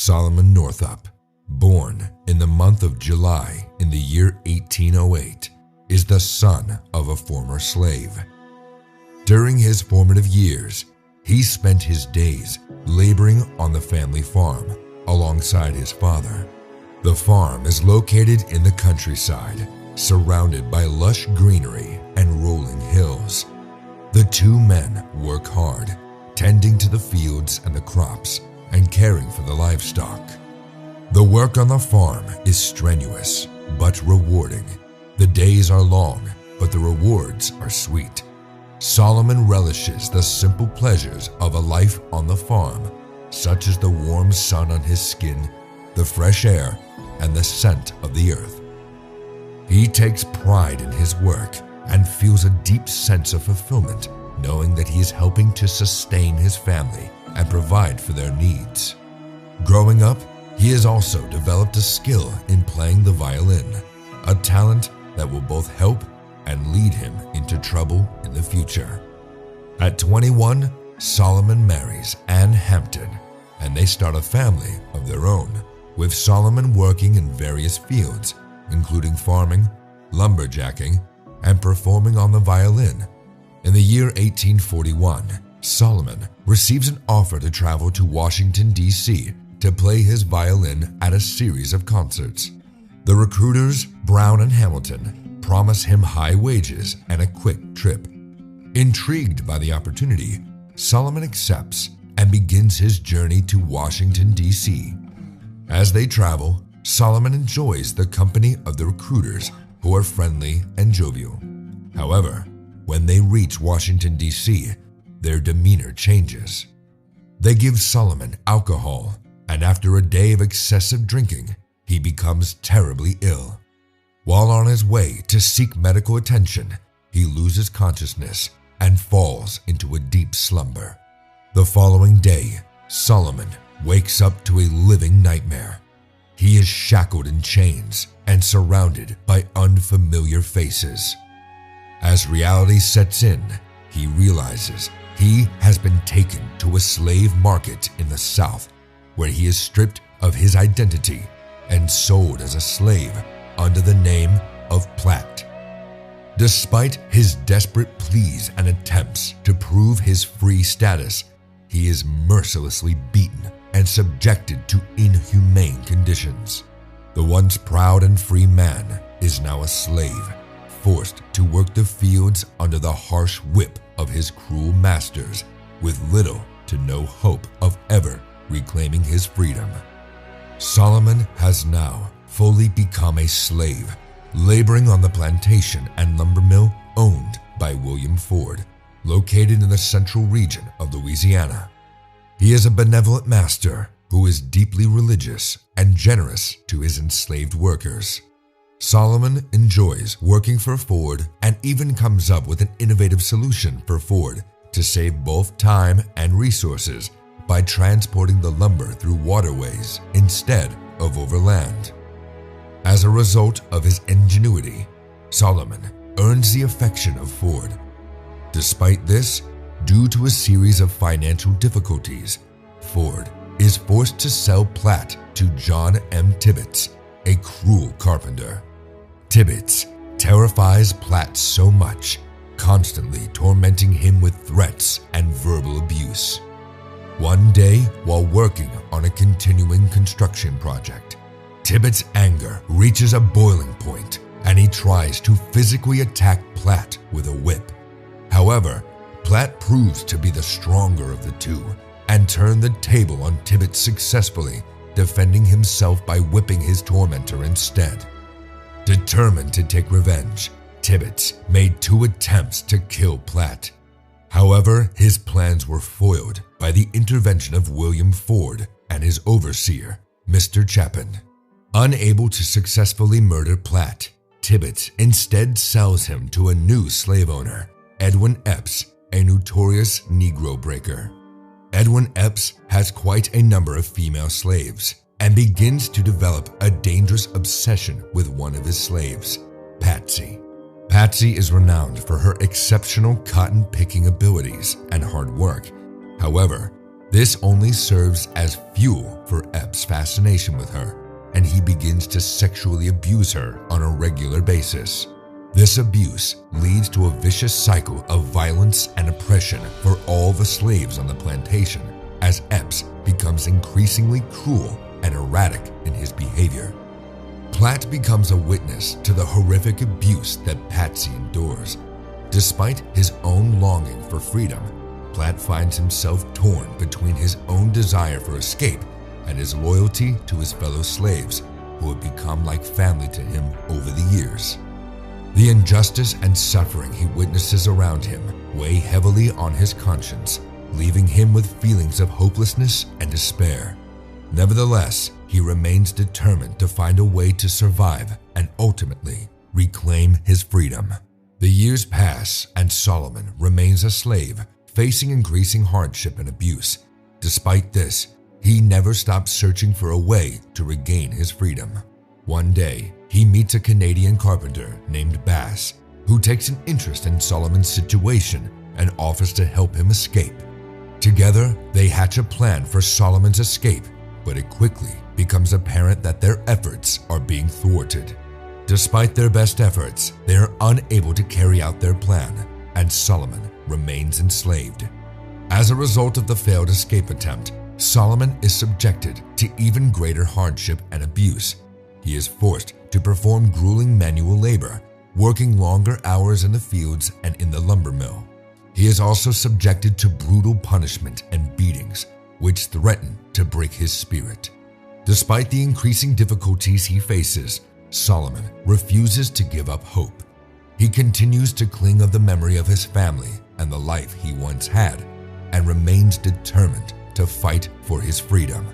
Solomon Northup, born in the month of July in the year 1808, is the son of a former slave. During his formative years, he spent his days laboring on the family farm alongside his father. The farm is located in the countryside, surrounded by lush greenery and rolling hills. The two men work hard, tending to the fields and the crops and caring for the livestock. The work on the farm is strenuous but rewarding. The days are long, but the rewards are sweet. Solomon relishes the simple pleasures of a life on the farm, such as the warm sun on his skin, the fresh air, and the scent of the earth. He takes pride in his work and feels a deep sense of fulfillment, knowing that he is helping to sustain his family and provide for their needs. Growing up, he has also developed a skill in playing the violin, a talent that will both help and lead him into trouble in the future. At 21, Solomon marries Anne Hampton, and they start a family of their own, with Solomon working in various fields, including farming, lumberjacking, and performing on the violin. In the year 1841, Solomon receives an offer to travel to Washington, D.C. to play his violin at a series of concerts. The recruiters, Brown and Hamilton, promise him high wages and a quick trip. Intrigued by the opportunity, Solomon accepts and begins his journey to Washington, D.C. As they travel, Solomon enjoys the company of the recruiters, who are friendly and jovial. However, when they reach Washington, D.C., their demeanor changes. They give Solomon alcohol, and after a day of excessive drinking, he becomes terribly ill. While on his way to seek medical attention, he loses consciousness and falls into a deep slumber. The following day, Solomon wakes up to a living nightmare. He is shackled in chains and surrounded by unfamiliar faces. As reality sets in, he realizes he has been taken to a slave market in the South, where he is stripped of his identity and sold as a slave under the name of Platt. Despite his desperate pleas and attempts to prove his free status, he is mercilessly beaten and subjected to inhumane conditions. The once proud and free man is now a slave, forced to work the fields under the harsh whip of his cruel masters, with little to no hope of ever reclaiming his freedom. Solomon has now fully become a slave, laboring on the plantation and lumber mill owned by William Ford, located in the central region of Louisiana. He is a benevolent master who is deeply religious and generous to his enslaved workers. Solomon enjoys working for Ford and even comes up with an innovative solution for Ford to save both time and resources by transporting the lumber through waterways instead of overland. As a result of his ingenuity, Solomon earns the affection of Ford. Despite this, due to a series of financial difficulties, Ford is forced to sell Platt to John M. Tibbets, a cruel carpenter. Tibbets terrifies Platt so much, constantly tormenting him with threats and verbal abuse. One day, while working on a continuing construction project, Tibbets' anger reaches a boiling point and he tries to physically attack Platt with a whip. However, Platt proves to be the stronger of the two and turned the table on Tibbets successfully, defending himself by whipping his tormentor instead. Determined to take revenge, Tibbets made 2 attempts to kill Platt. However, his plans were foiled by the intervention of William Ford and his overseer, Mr. Chapin. Unable to successfully murder Platt, Tibbets instead sells him to a new slave owner, Edwin Epps, a notorious Negro breaker. Edwin Epps has quite a number of female slaves and begins to develop a dangerous obsession with one of his slaves, Patsy. Patsy is renowned for her exceptional cotton-picking abilities and hard work. However, This only serves as fuel for Ep's fascination with her, and he begins to sexually abuse her on a regular basis. This abuse leads to a vicious cycle of violence and oppression for all the slaves on the plantation, as Epps becomes increasingly cruel and erratic in his behavior. Platt becomes a witness to the horrific abuse that Patsy endures. Despite his own longing for freedom, Platt finds himself torn between his own desire for escape and his loyalty to his fellow slaves, who have become like family to him over the years. The injustice and suffering he witnesses around him weigh heavily on his conscience, leaving him with feelings of hopelessness and despair. Nevertheless, he remains determined to find a way to survive and ultimately reclaim his freedom. The years pass and Solomon remains a slave, facing increasing hardship and abuse. Despite this, he never stops searching for a way to regain his freedom. One day, he meets a Canadian carpenter named Bass, who takes an interest in Solomon's situation and offers to help him escape. Together, they hatch a plan for Solomon's escape, but it quickly becomes apparent that their efforts are being thwarted. Despite their best efforts, they are unable to carry out their plan, and Solomon remains enslaved. As a result of the failed escape attempt, Solomon is subjected to even greater hardship and abuse. He is forced to perform grueling manual labor, working longer hours in the fields and in the lumber mill. He is also subjected to brutal punishment and beatings, which threaten to break his spirit. Despite the increasing difficulties he faces, Solomon refuses to give up hope. He continues to cling to the memory of his family and the life he once had, and remains determined to fight for his freedom.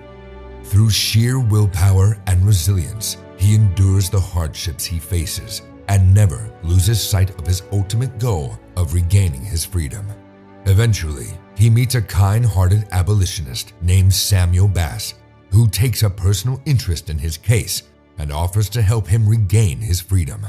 Through sheer willpower and resilience, he endures the hardships he faces and never loses sight of his ultimate goal of regaining his freedom. Eventually, he meets a kind-hearted abolitionist named Samuel Bass, who takes a personal interest in his case and offers to help him regain his freedom.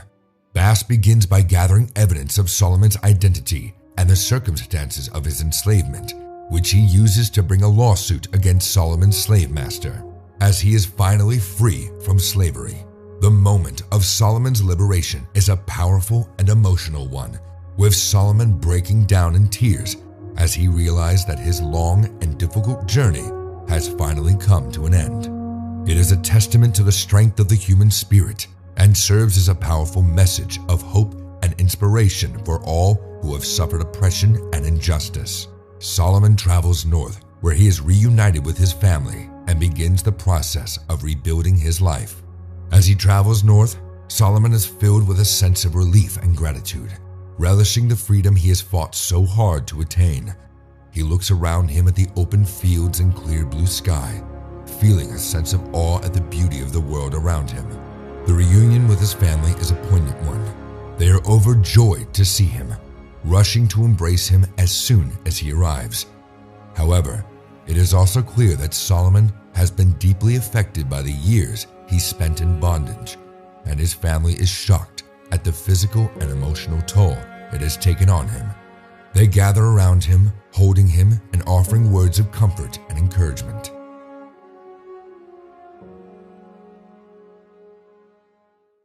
Bass begins by gathering evidence of Solomon's identity and the circumstances of his enslavement, which he uses to bring a lawsuit against Solomon's slave master, as he is finally free from slavery. The moment of Solomon's liberation is a powerful and emotional one, with Solomon breaking down in tears as he realized that his long and difficult journey has finally come to an end. It is a testament to the strength of the human spirit and serves as a powerful message of hope and inspiration for all who have suffered oppression and injustice. Solomon travels north, where he is reunited with his family and begins the process of rebuilding his life. As he travels north, Solomon is filled with a sense of relief and gratitude, relishing the freedom he has fought so hard to attain. He looks around him at the open fields and clear blue sky, feeling a sense of awe at the beauty of the world around him. The reunion with his family is a poignant one. They are overjoyed to see him, rushing to embrace him as soon as he arrives. However, it is also clear that Solomon has been deeply affected by the years he spent in bondage, and his family is shocked at the physical and emotional toll it has taken on him. They gather around him, holding him and offering words of comfort and encouragement.